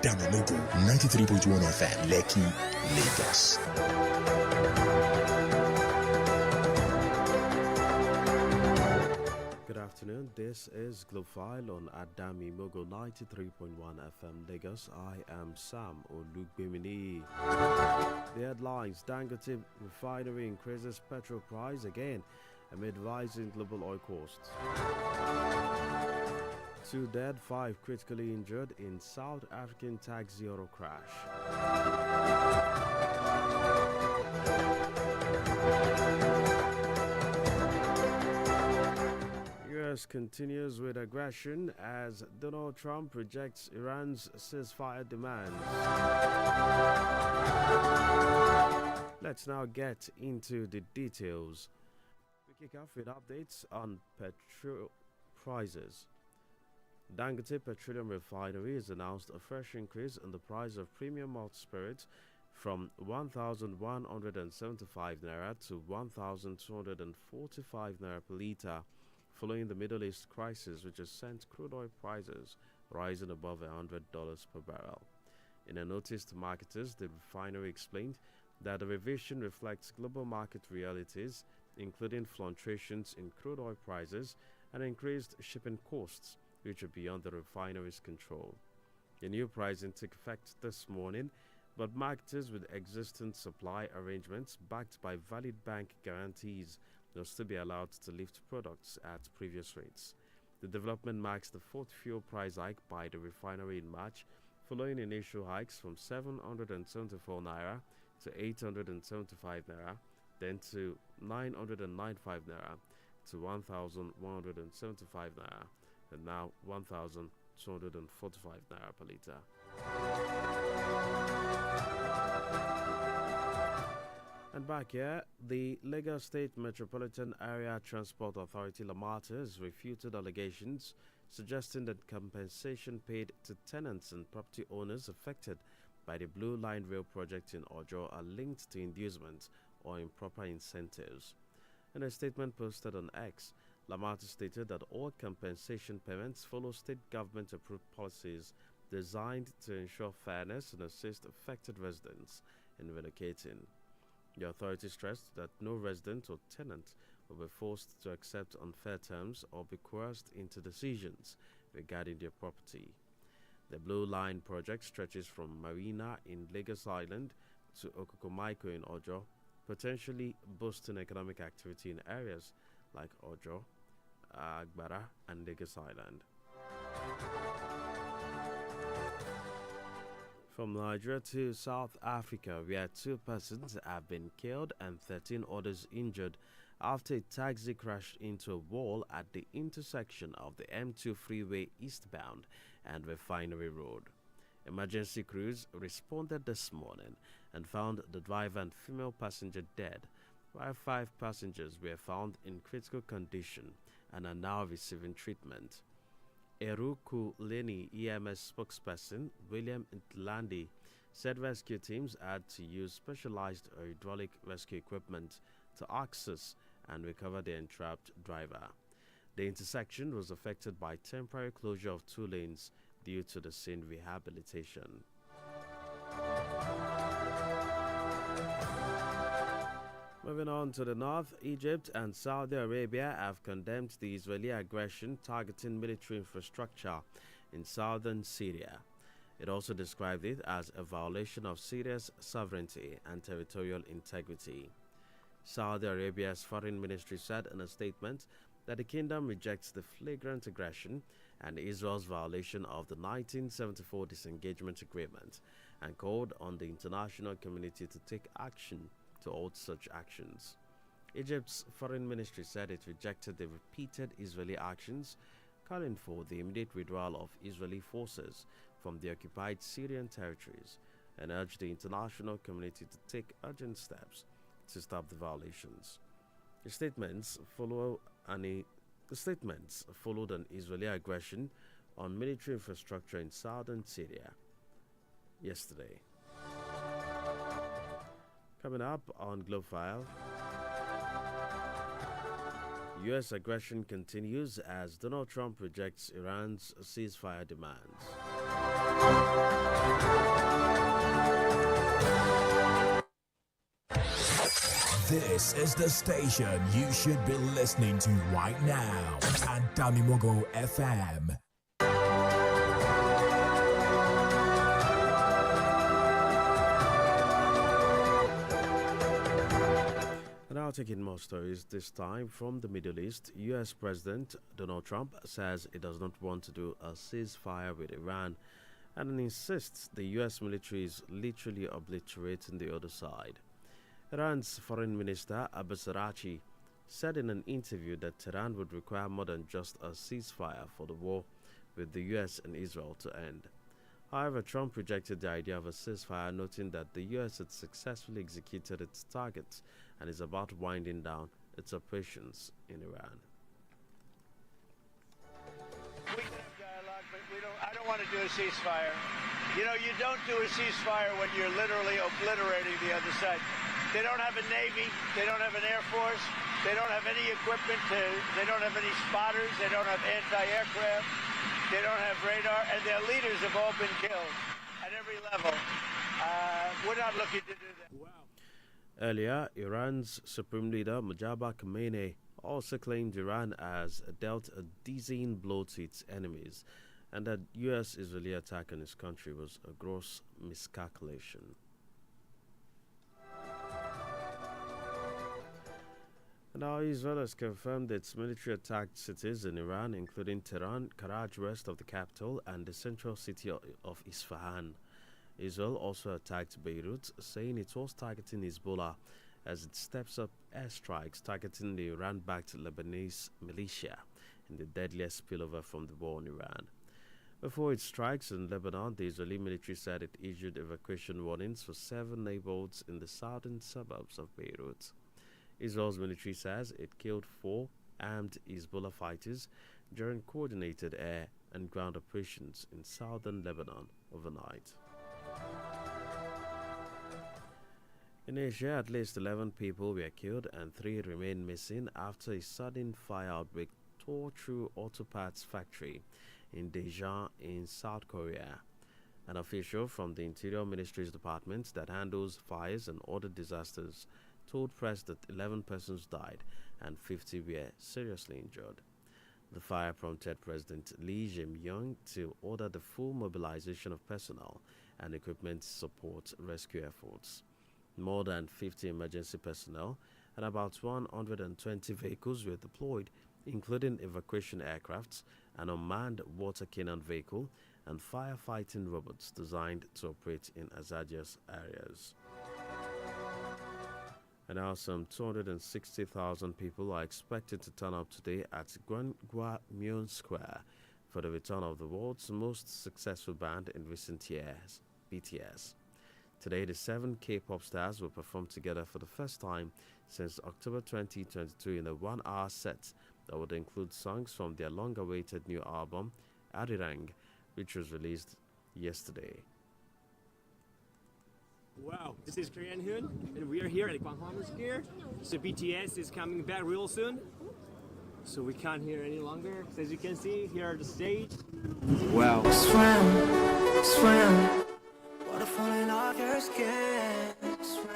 Adamimogo 93.1 FM, Lekki, Lagos. Good afternoon. This is Globefile on Adami Mogo 93.1 FM Lagos. I am Sam Olugbemini. The headlines: Dangote refinery increases petrol price again amid rising global oil costs. 2 dead, 5 critically injured in South African taxi auto crash. US continues with aggression as Donald Trump rejects Iran's ceasefire demands. Let's now get into the details. We kick off with updates on petrol prices. Dangote Petroleum Refinery has announced a fresh increase in the price of premium malt spirits from 1,175 naira to 1,245 naira per litre, following the Middle East crisis, which has sent crude oil prices rising above $100 per barrel. In a notice to marketers, the refinery explained that the revision reflects global market realities, including fluctuations in crude oil prices and increased shipping costs, which are beyond the refinery's control. The new pricing took effect this morning, but marketers with existing supply arrangements backed by valid bank guarantees will still be allowed to lift products at previous rates. The development marks the fourth fuel price hike by the refinery in March, following initial hikes from 774 naira to 875 naira, then to 995 naira to 1,175 naira, and now 1,245 naira per litre. And back here, the Lagos State Metropolitan Area Transport Authority Lamata has refuted allegations suggesting that compensation paid to tenants and property owners affected by the Blue Line Rail project in Ojo are linked to inducement or improper incentives. In a statement posted on X, Lamata stated that all compensation payments follow state government-approved policies designed to ensure fairness and assist affected residents in relocating. The authority stressed that no resident or tenant will be forced to accept unfair terms or be coerced into decisions regarding their property. The Blue Line project stretches from Marina in Lagos Island to Okokomaiko in Ojo, potentially boosting economic activity in areas like Ojo, Agbara, and Lagos Island. From Nigeria to South Africa, where 2 persons have been killed and 13 others injured after a taxi crashed into a wall at the intersection of the M2 freeway eastbound and Refinery Road. Emergency crews responded this morning and found the driver and female passenger dead, while 5 passengers were found in critical condition and are now receiving treatment. Eruku Leni EMS spokesperson William Ntlandi said rescue teams had to use specialized hydraulic rescue equipment to access and recover the entrapped driver. The intersection was affected by temporary closure of 2 lanes due to the scene rehabilitation. Moving on to the north, Egypt and Saudi Arabia have condemned the Israeli aggression targeting military infrastructure in southern Syria. It also described it as a violation of Syria's sovereignty and territorial integrity. Saudi Arabia's foreign ministry said in a statement that the kingdom rejects the flagrant aggression and Israel's violation of the 1974 disengagement agreement and called on the international community to take action to halt such actions. Egypt's foreign ministry said it rejected the repeated Israeli actions, calling for the immediate withdrawal of Israeli forces from the occupied Syrian territories and urged the international community to take urgent steps to stop the violations. The statements followed an Israeli aggression on military infrastructure in southern Syria yesterday. Coming up on Globefile, U.S. aggression continues as Donald Trump rejects Iran's ceasefire demands. This is the station you should be listening to right now. Adamimogo FM. Now taking more stories, this time from the Middle East. U.S. President Donald Trump says he does not want to do a ceasefire with Iran and insists the U.S. military is literally obliterating the other side. Iran's Foreign Minister Abbas Araghchi said in an interview that Tehran would require more than just a ceasefire for the war with the U.S. and Israel to end. However, Trump rejected the idea of a ceasefire, noting that the U.S. had successfully executed its targets and is about winding down its operations in Iran. We can have dialogue, but I don't want to do a ceasefire. You know, you don't do a ceasefire when you're literally obliterating the other side. They don't have a Navy. They don't have an Air Force. They don't have any equipment. They don't have any spotters. They don't have anti-aircraft. They don't have radar. And their leaders have all been killed at every level. We're not looking to do that. Wow. Earlier, Iran's Supreme Leader Mujtaba Khamenei also claimed Iran has dealt a dizzying blow to its enemies and that U.S.-Israeli attack on his country was a gross miscalculation. Now, Israel has confirmed its military attacked cities in Iran, including Tehran, Karaj west of the capital, and the central city of Isfahan. Israel also attacked Beirut, saying it was targeting Hezbollah as it steps up airstrikes targeting the Iran-backed Lebanese militia in the deadliest spillover from the war in Iran. Before its strikes in Lebanon, the Israeli military said it issued evacuation warnings for 7 neighborhoods in the southern suburbs of Beirut. Israel's military says it killed 4 armed Hezbollah fighters during coordinated air and ground operations in southern Lebanon overnight. In Asia, at least 11 people were killed and 3 remain missing after a sudden fire outbreak tore through auto parts factory in Daejeon in South Korea. An official from the Interior Ministry's department that handles fires and other disasters told press that 11 persons died and 50 were seriously injured. The fire prompted President Lee Jae-myung to order the full mobilization of personnel and equipment to support rescue efforts. More than 50 emergency personnel and about 120 vehicles were deployed, including evacuation aircrafts, an unmanned water cannon vehicle, and firefighting robots designed to operate in hazardous areas. And now some 260,000 people are expected to turn up today at Gwanghwamun Square for the return of the world's most successful band in recent years, BTS. Today, the 7 K-pop stars will perform together for the first time since October 2022 in a 1-hour set that would include songs from their long-awaited new album, Arirang, which was released yesterday. Wow, this is Korean Hoon, and we are here at Gwanghwamun Square. So BTS is coming back real soon, so we can't hear any longer. So as you can see, here are the stage. Wow. Swim, swim, water falling off your skin. Swim.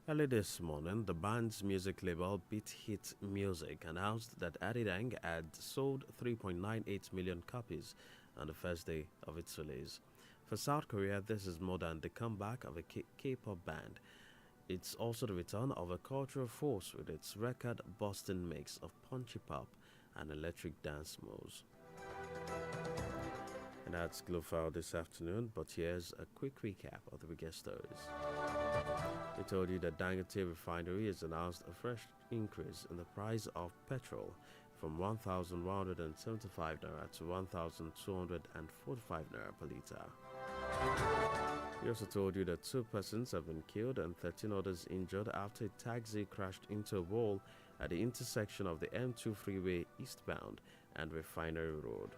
Early this morning, the band's music label Beat Hit Music announced that Arirang had sold 3.98 million copies on the first day of its release. For South Korea, this is more than the comeback of a K-pop band. It's also the return of a cultural force with its record-busting mix of punchy pop and electric dance moves. And that's Global this afternoon, but here's a quick recap of the biggest stories. We told you that Dangote Refinery has announced a fresh increase in the price of petrol from 1,175 naira to 1,245 naira per litre. We also told you that 2 persons have been killed and 13 others injured after a taxi crashed into a wall at the intersection of the M2 freeway eastbound and Refinery Road.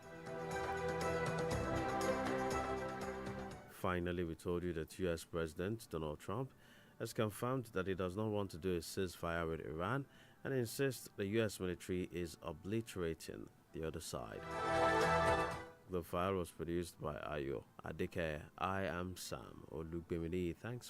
Finally, we told you that U.S. President Donald Trump has confirmed that he does not want to do a ceasefire with Iran and insists the U.S. military is obliterating the other side. The file was produced by Ayo Adeke. I am Sam Olugbemini. Thanks